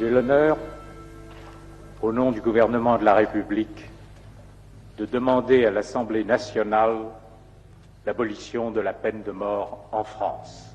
J'ai l'honneur, au nom du gouvernement de la République, de demander à l'Assemblée nationale l'abolition de la peine de mort en France.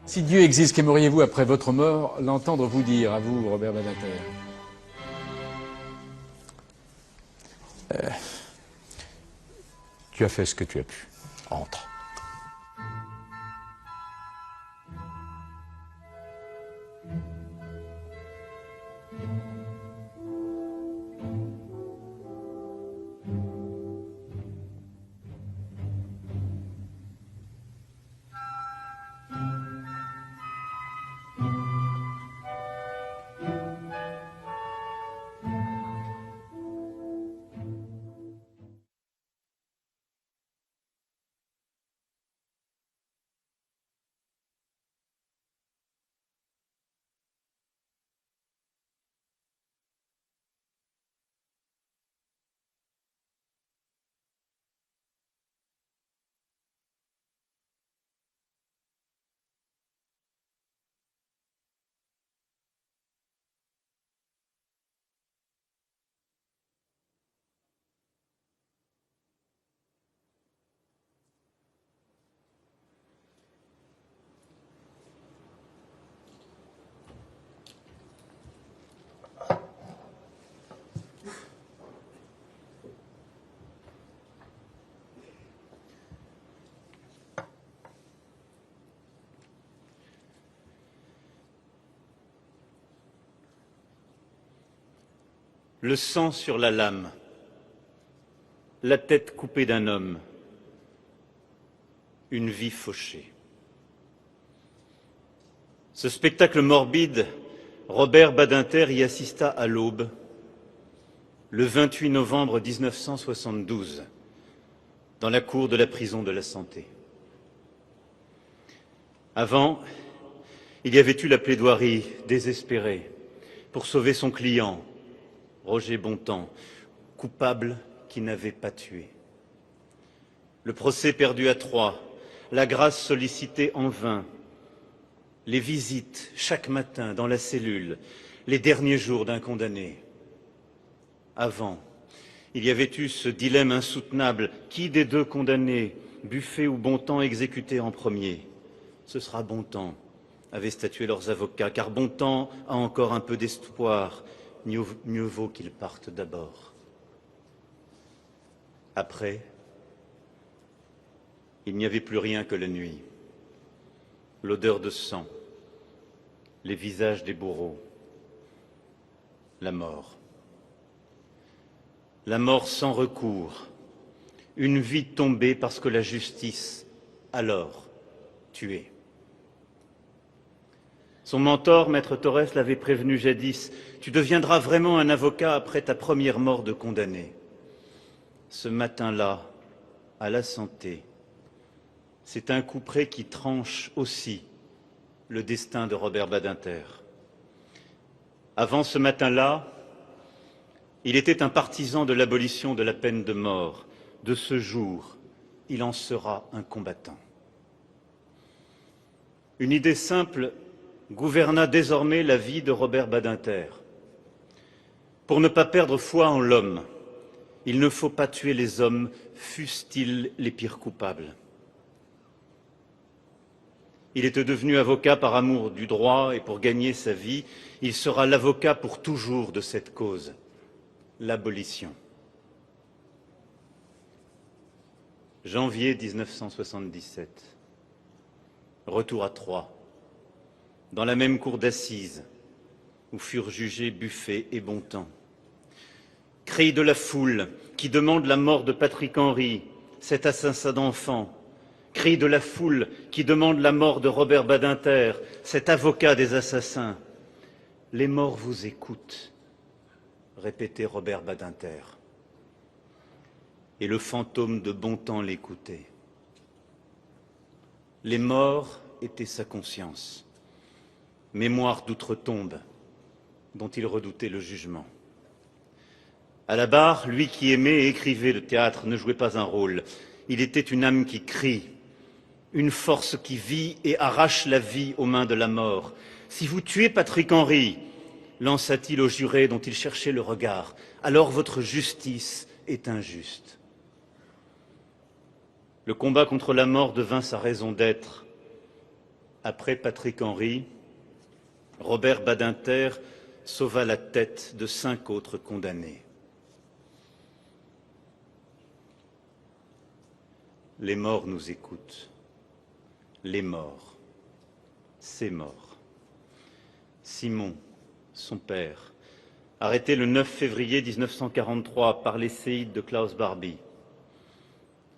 Si Dieu existe, qu'aimeriez-vous après votre mort l'entendre vous dire, à vous, Robert Badinter? Tu as fait ce que tu as pu. Entre. Le sang sur la lame, la tête coupée d'un homme, une vie fauchée. Ce spectacle morbide, Robert Badinter y assista à l'aube, le 28 novembre 1972, dans la cour de la prison de la Santé. Avant, il y avait eu la plaidoirie désespérée pour sauver son client, Roger Bontemps, coupable qui n'avait pas tué. Le procès perdu à Troyes, la grâce sollicitée en vain, les visites chaque matin dans la cellule, les derniers jours d'un condamné. Avant, il y avait eu ce dilemme insoutenable, qui des deux condamnés, Buffet ou Bontemps, exécutés en premier? Ce sera Bontemps, avaient statué leurs avocats, car Bontemps a encore un peu d'espoir. Mieux vaut qu'il parte d'abord. Après, il n'y avait plus rien que la nuit. L'odeur de sang, les visages des bourreaux, la mort. La mort sans recours, une vie tombée parce que la justice, alors, tuée. Son mentor, Maître Torres, l'avait prévenu jadis, « Tu deviendras vraiment un avocat après ta première mort de condamné. » Ce matin-là, à la Santé, c'est un couperet qui tranche aussi le destin de Robert Badinter. Avant ce matin-là, il était un partisan de l'abolition de la peine de mort. De ce jour, il en sera un combattant. Une idée simple gouverna désormais la vie de Robert Badinter. Pour ne pas perdre foi en l'homme, il ne faut pas tuer les hommes, fussent-ils les pires coupables. Il était devenu avocat par amour du droit et pour gagner sa vie, il sera l'avocat pour toujours de cette cause, l'abolition. Janvier 1977. Retour à Troyes, dans la même cour d'assises où furent jugés Buffet et Bontemps. Cri de la foule qui demande la mort de Patrick Henry, cet assassin d'enfants. Cri de la foule qui demande la mort de Robert Badinter, cet avocat des assassins. Les morts vous écoutent, répétait Robert Badinter. Et le fantôme de Bontemps l'écoutait. Les morts étaient sa conscience, mémoire d'outre-tombe dont il redoutait le jugement. À la barre, lui qui aimait et écrivait le théâtre ne jouait pas un rôle. Il était une âme qui crie, une force qui vit et arrache la vie aux mains de la mort. « Si vous tuez Patrick Henry, lança-t-il au juré dont il cherchait le regard, alors votre justice est injuste. » Le combat contre la mort devint sa raison d'être. Après Patrick Henry, Robert Badinter sauva la tête de 5 autres condamnés. Les morts nous écoutent. Les morts. Ces morts. Simon, son père, arrêté le 9 février 1943 par les séides de Klaus Barbie.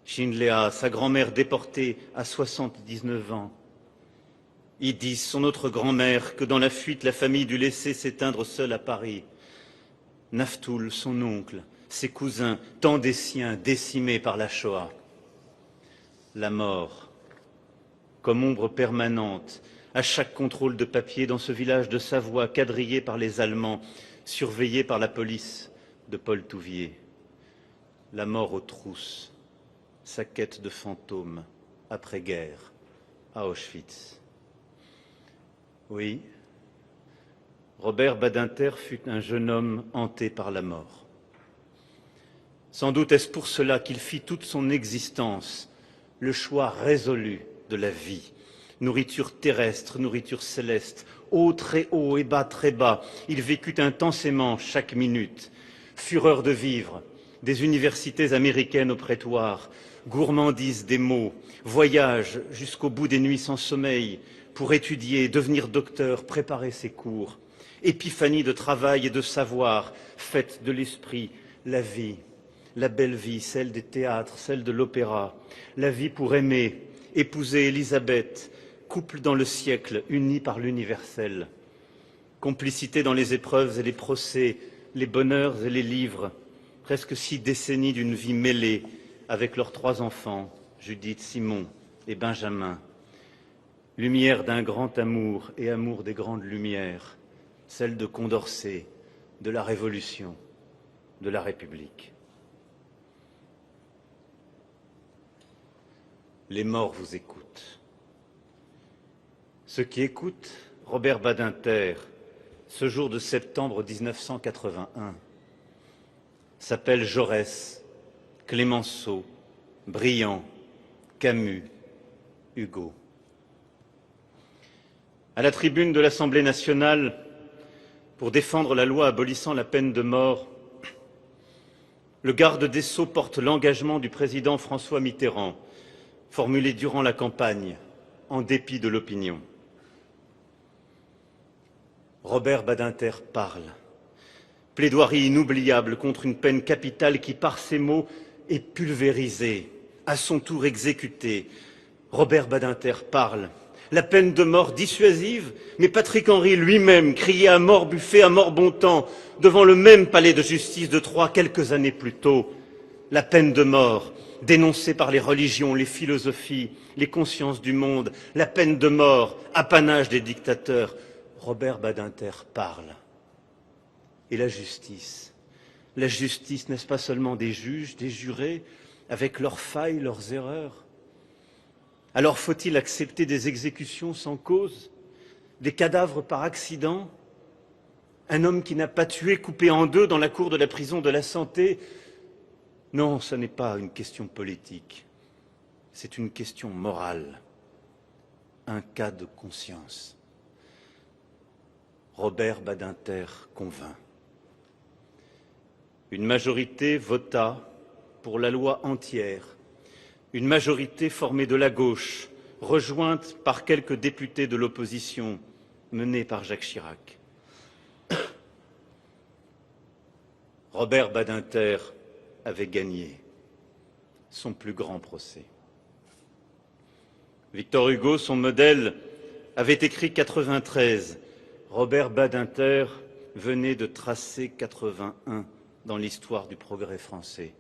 Schindléa, sa grand-mère déportée à 79 ans. Idis, son autre grand-mère, que dans la fuite la famille dut laisser s'éteindre seule à Paris. Naftoul, son oncle, ses cousins, tant des siens décimés par la Shoah. La mort, comme ombre permanente, à chaque contrôle de papier dans ce village de Savoie quadrillé par les Allemands, surveillé par la police de Paul Touvier. La mort aux trousses, sa quête de fantôme après-guerre à Auschwitz. Oui, Robert Badinter fut un jeune homme hanté par la mort. Sans doute est-ce pour cela qu'il fit toute son existence le choix résolu de la vie. Nourriture terrestre, nourriture céleste, haut très haut et bas très bas. Il vécut intensément chaque minute. Fureur de vivre, des universités américaines au prétoire, gourmandise des mots, voyage jusqu'au bout des nuits sans sommeil pour étudier, devenir docteur, préparer ses cours. Épiphanie de travail et de savoir, fête de l'esprit, la vie, la belle vie, celle des théâtres, celle de l'opéra, la vie pour aimer, épouser Élisabeth, couple dans le siècle, unis par l'universel. Complicité dans les épreuves et les procès, les bonheurs et les livres, presque 6 décennies d'une vie mêlée avec leurs 3 enfants, Judith, Simon et Benjamin. Lumière d'un grand amour et amour des grandes lumières, celle de Condorcet, de la Révolution, de la République. Les morts vous écoutent. Ceux qui écoutent Robert Badinter, ce jour de septembre 1981, s'appellent Jaurès, Clémenceau, Briand, Camus, Hugo. À la tribune de l'Assemblée nationale, pour défendre la loi abolissant la peine de mort, le garde des Sceaux porte l'engagement du président François Mitterrand, formulé durant la campagne, en dépit de l'opinion. Robert Badinter parle. Plaidoirie inoubliable contre une peine capitale qui, par ses mots, est pulvérisée, à son tour exécutée. Robert Badinter parle. La peine de mort dissuasive, mais Patrick Henry lui-même criait à mort Buffet, à mort Bontemps, devant le même palais de justice de Troyes quelques années plus tôt. La peine de mort, dénoncée par les religions, les philosophies, les consciences du monde, la peine de mort, apanage des dictateurs. Robert Badinter parle. Et la justice, n'est-ce pas seulement des juges, des jurés, avec leurs failles, leurs erreurs? Alors faut-il accepter des exécutions sans cause, des cadavres par accident? Un homme qui n'a pas tué, coupé en 2 dans la cour de la prison de la Santé? Non, ce n'est pas une question politique, c'est une question morale, un cas de conscience. Robert Badinter convainc. Une majorité vota pour la loi entière. Une majorité formée de la gauche, rejointe par quelques députés de l'opposition, menée par Jacques Chirac. Robert Badinter avait gagné son plus grand procès. Victor Hugo, son modèle, avait écrit 93. Robert Badinter venait de tracer 81 dans l'histoire du progrès français.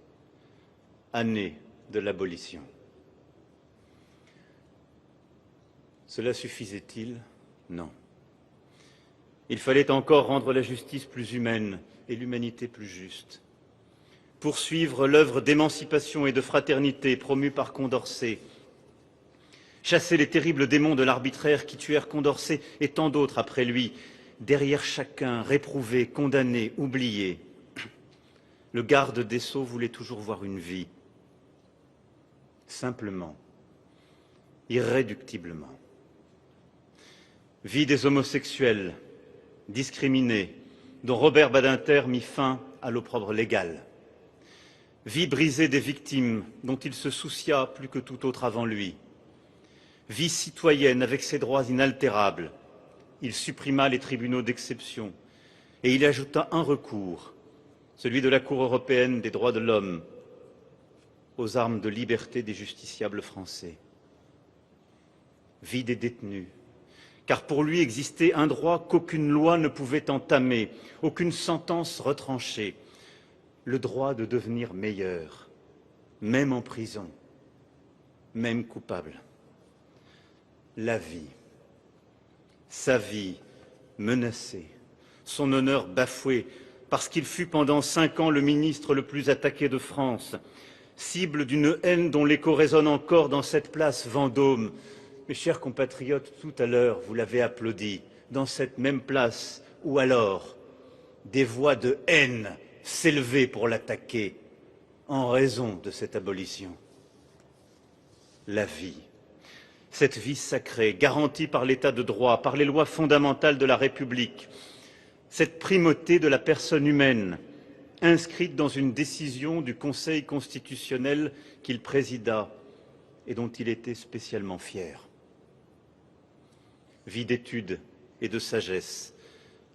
Année de l'abolition. Cela suffisait-il? Non. Il fallait encore rendre la justice plus humaine et l'humanité plus juste. Poursuivre l'œuvre d'émancipation et de fraternité promue par Condorcet. Chasser les terribles démons de l'arbitraire qui tuèrent Condorcet et tant d'autres après lui. Derrière chacun, réprouvé, condamné, oublié. Le garde des Sceaux voulait toujours voir une vie. Simplement, irréductiblement. Vie des homosexuels, discriminés, dont Robert Badinter mit fin à l'opprobre légal. Vie brisée des victimes, dont il se soucia plus que tout autre avant lui. Vie citoyenne avec ses droits inaltérables. Il supprima les tribunaux d'exception et il ajouta un recours, celui de la Cour européenne des droits de l'homme, aux armes de liberté des justiciables français. Vie des détenus, car pour lui existait un droit qu'aucune loi ne pouvait entamer, aucune sentence retrancher, le droit de devenir meilleur, même en prison, même coupable. La vie, sa vie menacée, son honneur bafoué, parce qu'il fut pendant 5 ans le ministre le plus attaqué de France, cible d'une haine dont l'écho résonne encore dans cette place Vendôme. Mes chers compatriotes, tout à l'heure, vous l'avez applaudi, dans cette même place où alors des voix de haine s'élevaient pour l'attaquer en raison de cette abolition. La vie, cette vie sacrée, garantie par l'état de droit, par les lois fondamentales de la République, cette primauté de la personne humaine, inscrite dans une décision du Conseil constitutionnel qu'il présida et dont il était spécialement fier. Vie d'étude et de sagesse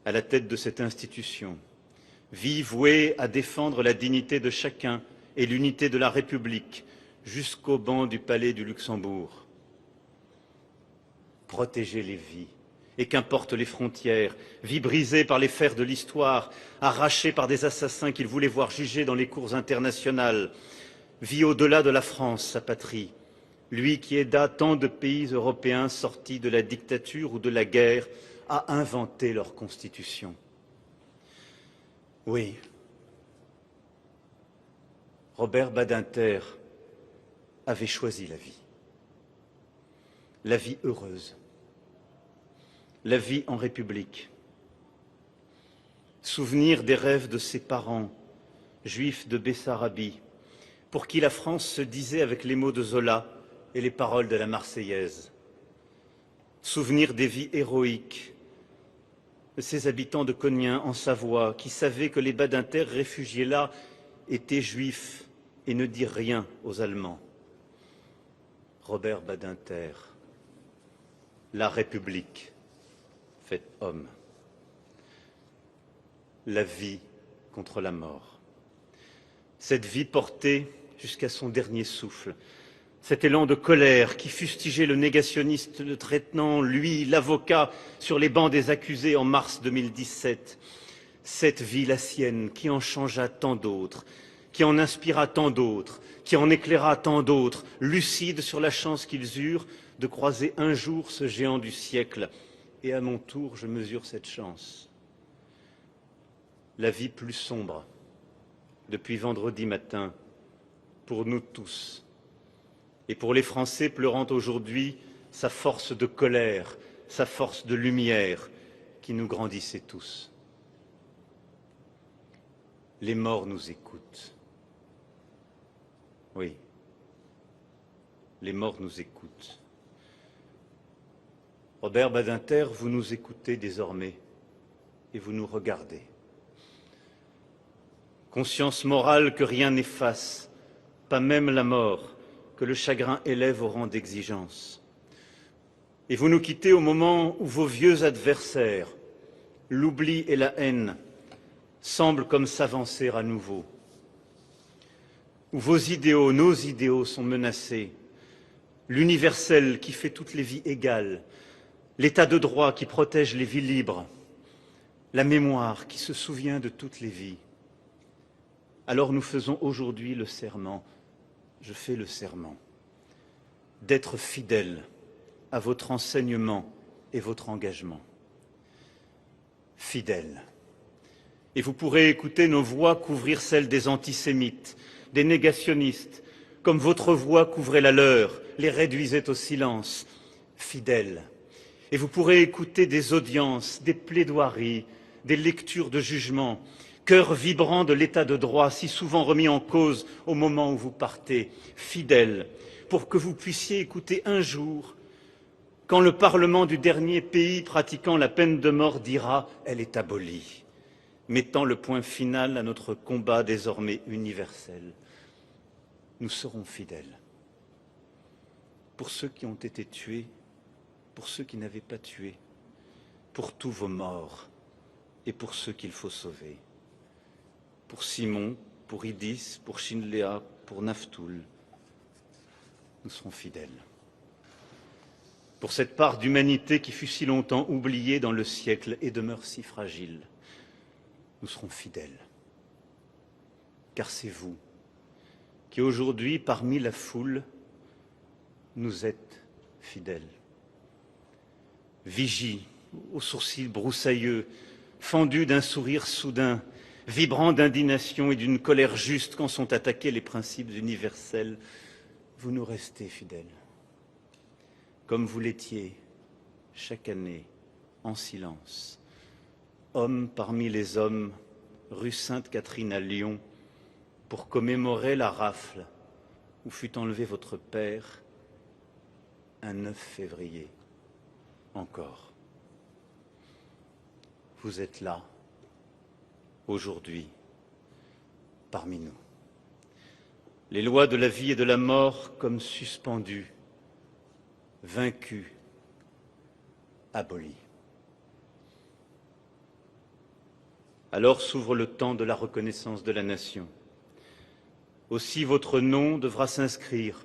à la tête de cette institution, vie vouée à défendre la dignité de chacun et l'unité de la République jusqu'au banc du palais du Luxembourg. Protéger les vies, et qu'importent les frontières, vie brisée par les fers de l'histoire, arrachée par des assassins qu'il voulait voir jugés dans les cours internationales, vie au-delà de la France, sa patrie, lui qui aida tant de pays européens sortis de la dictature ou de la guerre à inventer leur constitution. Oui, Robert Badinter avait choisi la vie heureuse, la vie en République. Souvenir des rêves de ses parents, juifs de Bessarabie, pour qui la France se disait avec les mots de Zola et les paroles de la Marseillaise. Souvenir des vies héroïques de ces habitants de Cognin en Savoie qui savaient que les Badinter réfugiés là étaient juifs et ne dirent rien aux Allemands. Robert Badinter, la République fait homme. La vie contre la mort. Cette vie portée jusqu'à son dernier souffle. Cet élan de colère qui fustigeait le négationniste le traitant, lui, l'avocat, sur les bancs des accusés en mars 2017. Cette vie, la sienne, qui en changea tant d'autres, qui en inspira tant d'autres, qui en éclaira tant d'autres, lucides sur la chance qu'ils eurent de croiser un jour ce géant du siècle. Et à mon tour, je mesure cette chance. La vie plus sombre, depuis vendredi matin, pour nous tous, et pour les Français pleurant aujourd'hui sa force de colère, sa force de lumière qui nous grandissait tous. Les morts nous écoutent. Oui, les morts nous écoutent. Robert Badinter, vous nous écoutez désormais et vous nous regardez. Conscience morale que rien n'efface, pas même la mort, que le chagrin élève au rang d'exigence. Et vous nous quittez au moment où vos vieux adversaires, l'oubli et la haine, semblent comme s'avancer à nouveau. Où vos idéaux, nos idéaux sont menacés. L'universel qui fait toutes les vies égales, l'état de droit qui protège les vies libres, la mémoire qui se souvient de toutes les vies. Alors nous faisons aujourd'hui le serment, je fais le serment, d'être fidèle à votre enseignement et votre engagement. Fidèle. Et vous pourrez écouter nos voix couvrir celles des antisémites, des négationnistes, comme votre voix couvrait la leur, les réduisait au silence. Fidèle. Et vous pourrez écouter des audiences, des plaidoiries, des lectures de jugement, cœur vibrant de l'état de droit si souvent remis en cause au moment où vous partez, fidèle, pour que vous puissiez écouter un jour quand le Parlement du dernier pays pratiquant la peine de mort dira « elle est abolie », mettant le point final à notre combat désormais universel, nous serons fidèles. Pour ceux qui ont été tués, pour ceux qui n'avaient pas tué, pour tous vos morts et pour ceux qu'il faut sauver. Pour Simon, pour Idis, pour Shinléa, pour Naftoul, nous serons fidèles. Pour cette part d'humanité qui fut si longtemps oubliée dans le siècle et demeure si fragile, nous serons fidèles. Car c'est vous qui aujourd'hui, parmi la foule, nous êtes fidèles. Vigie, aux sourcils broussailleux, fendus d'un sourire soudain, vibrant d'indignation et d'une colère juste quand sont attaqués les principes universels, vous nous restez fidèles. Comme vous l'étiez chaque année, en silence, homme parmi les hommes, rue Sainte-Catherine à Lyon, pour commémorer la rafle où fut enlevé votre père un 9 février. Encore. Vous êtes là, aujourd'hui, parmi nous. Les lois de la vie et de la mort comme suspendues, vaincues, abolies. Alors s'ouvre le temps de la reconnaissance de la nation. Aussi votre nom devra s'inscrire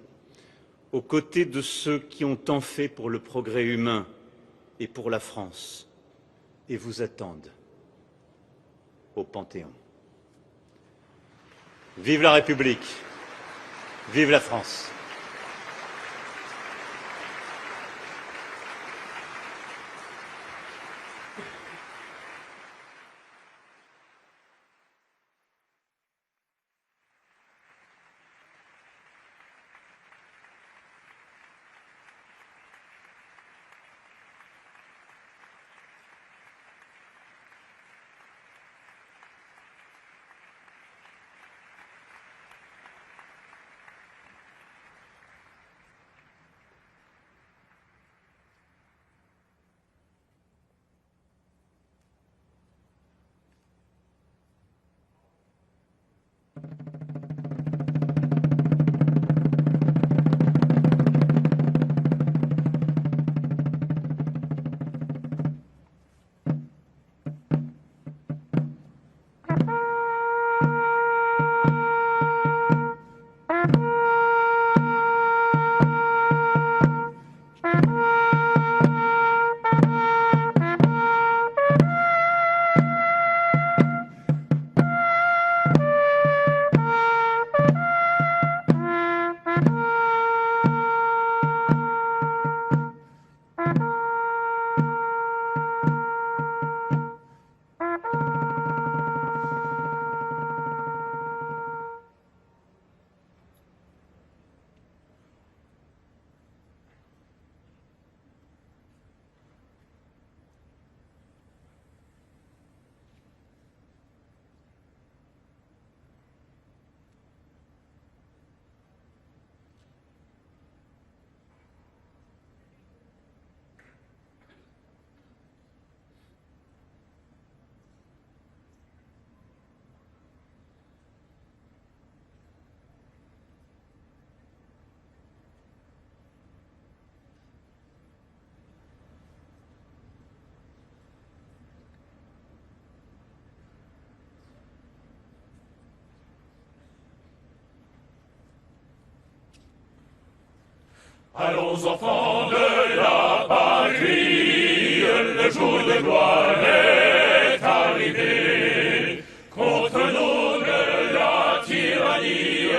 aux côtés de ceux qui ont tant fait pour le progrès humain et pour la France, et vous attendent au Panthéon. Vive la République, vive la France. Allons enfants de la patrie, le jour de gloire est arrivé. Contre nous de la tyrannie,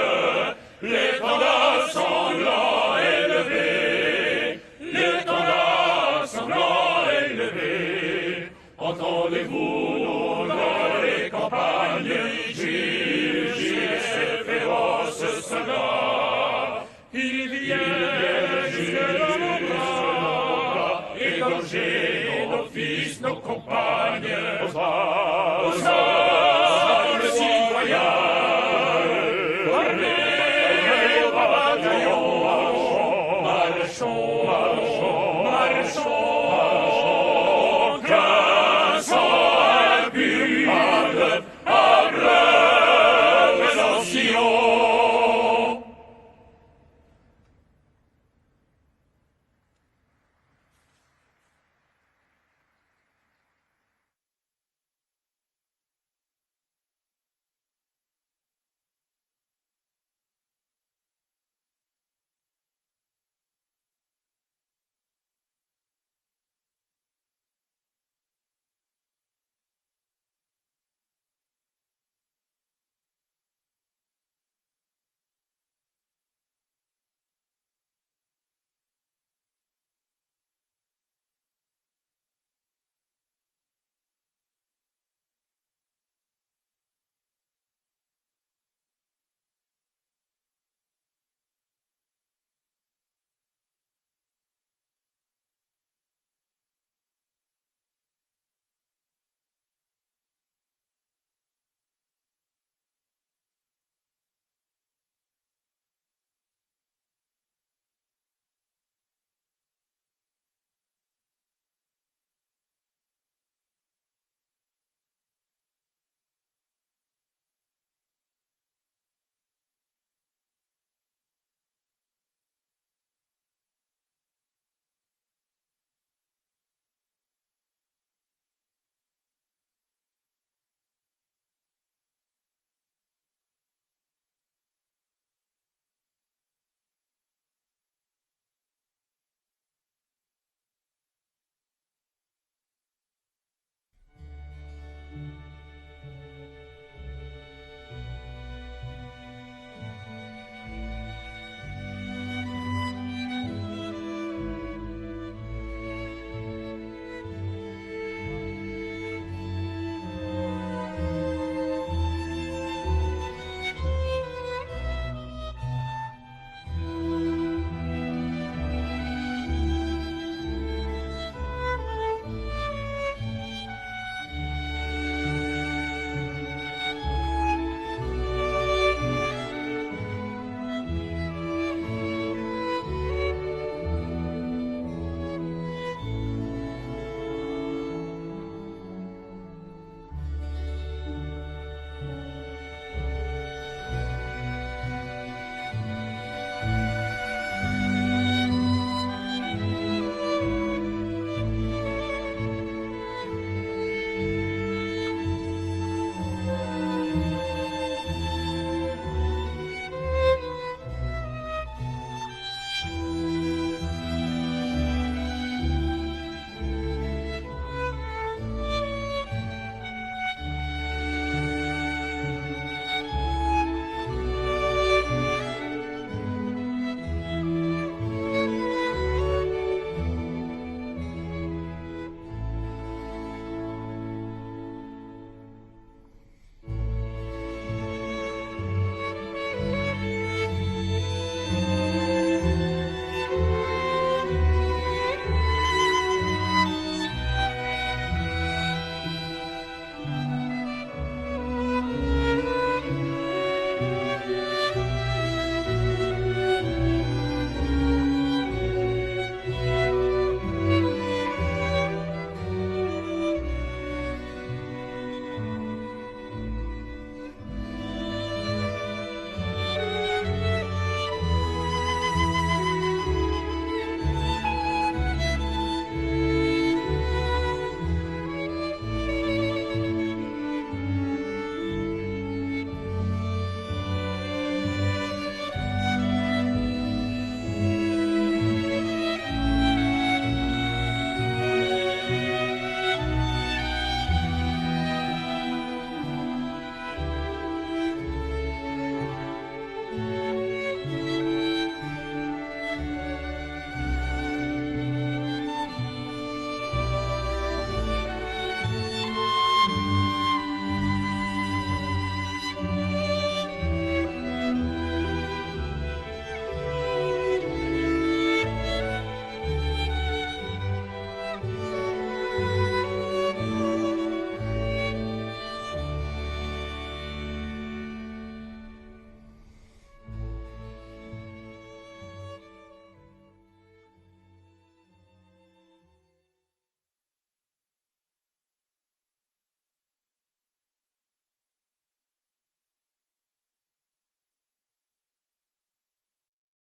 l'étendard sanglant est levé. L'étendard sanglant est levé. Entendez-vous dans les campagnes, juger ces féroces soldats. Il vient égorger nos fils, nos compagnes, aux armes citoyens, armés au bataillon, marchons, marchons, marchons. Marchons